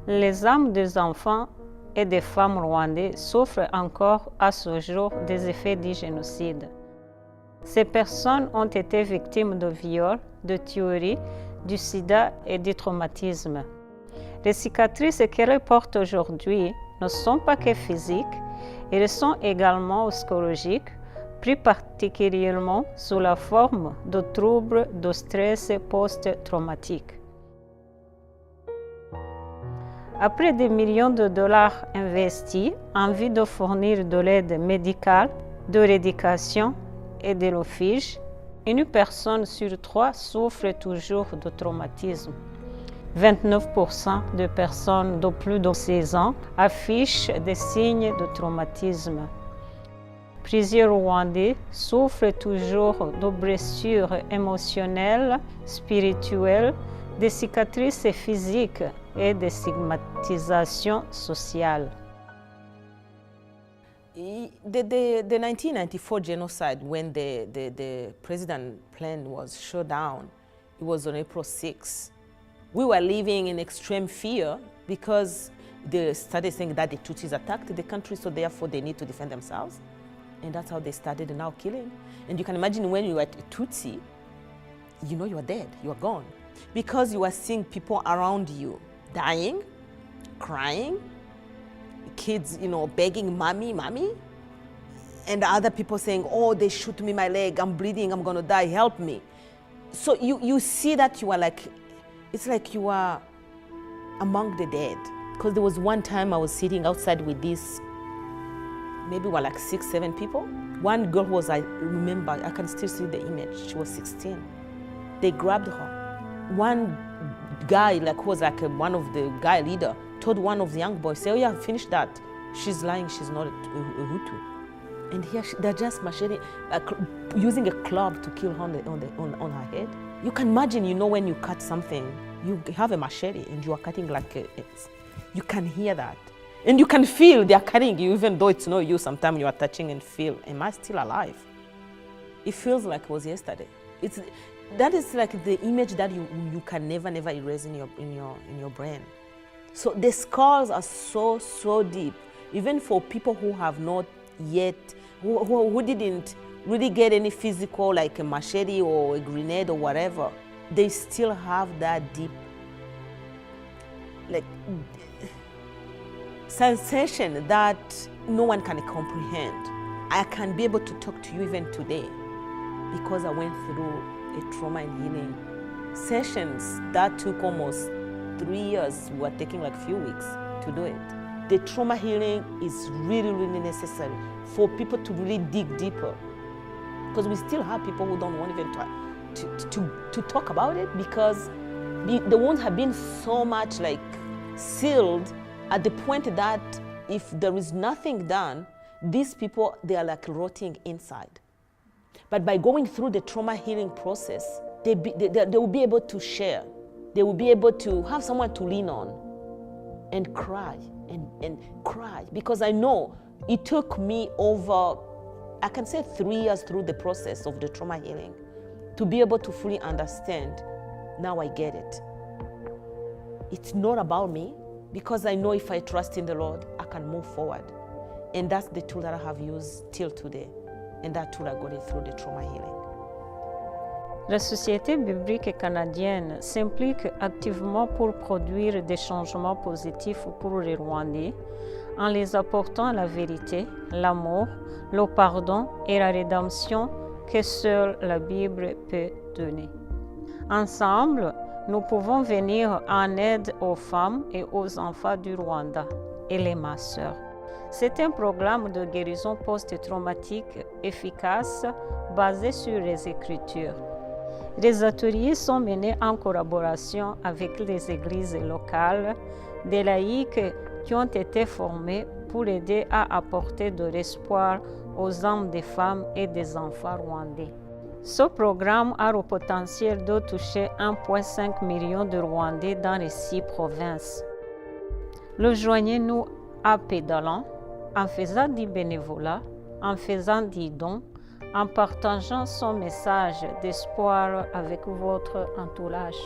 Les âmes des enfants et des femmes rwandais souffrent encore à ce jour des effets du génocide. Ces personnes ont été victimes de viols, de tueries, du sida et du traumatisme. Les cicatrices qu'elles portent aujourd'hui ne sont pas que physiques, elles sont également psychologiques, plus particulièrement sous la forme de troubles de stress post-traumatique. Après des millions de dollars investis en vue de fournir de l'aide médicale, de l'éducation et de refuge, une personne sur 3 souffre toujours de traumatisme. 29% de personnes de plus de 16 ans affichent des signes de traumatisme. Plusieurs Rwandais souffrent toujours de blessures émotionnelles, spirituelles, de cicatrices physiques et de stigmatisation sociale. The 1994 genocide, when the president plan was shut down, it was on April 6. We were living in extreme fear because they started saying that the Tutsis attacked the country, so therefore they need to defend themselves. And that's how they started now killing. And you can imagine when you are a Tutsi, you know you are dead, you are gone. Because you are seeing people around you dying, crying, kids, begging, mommy, mommy. And other people saying, oh, they shoot me my leg, I'm bleeding, I'm gonna die, help me. So you see that you are like, it's like you are among the dead. Because there was one time I was sitting outside with this, maybe were like 6, 7 people. One girl was, I remember, I can still see the image, she was 16. They grabbed her. One guy, who was one of the guy leader, told one of the young boys, say, oh yeah, finish that. She's lying, she's not a Hutu. And here they're just machete, using a club to kill her on her head. You can imagine, when you cut something, you have a machete and you are cutting you can hear that. And you can feel they are cutting you, even though it's not you. Sometimes you are touching and feel, am I still alive? It feels like it was yesterday. That is like the image that you can never erase in your brain. So the scars are so deep, even for people who have not yet, who didn't really get any physical, like a machete or a grenade or whatever. They still have that deep, sensation that no one can comprehend. I can be able to talk to you even today because I went through a trauma and healing sessions that took almost 3 years. We were taking a few weeks to do it. The trauma healing is really necessary for people to really dig deeper, because we still have people who don't want even to talk about it, because the wounds have been so much sealed at the point that if there is nothing done, these people, they are rotting inside. But by going through the trauma healing process, they will be able to share. They will be able to have someone to lean on and cry and cry. Because I know it took me over, I can say 3 years through the process of the trauma healing to be able to fully understand. Now I get it. It's not about me, because I know if I trust in the Lord, I can move forward. And that's the tool that I have used till today. And that tool I got it through the trauma healing. La Société biblique canadienne s'implique activement pour produire des changements positifs pour les Rwandais en les apportant la vérité, l'amour, le pardon et la rédemption que seule la Bible peut donner. Ensemble, nous pouvons venir en aide aux femmes et aux enfants du Rwanda et les masseurs. C'est un programme de guérison post-traumatique efficace basé sur les Écritures. Les ateliers sont menés en collaboration avec les églises locales, des laïcs qui ont été formés pour aider à apporter de l'espoir aux âmes des femmes et des enfants rwandais. Ce programme a le potentiel de toucher 1,5 million de Rwandais dans les 6 provinces. Rejoignez-nous à Pédalant, en faisant du bénévolat, en faisant des dons, en partageant son message d'espoir avec votre entourage.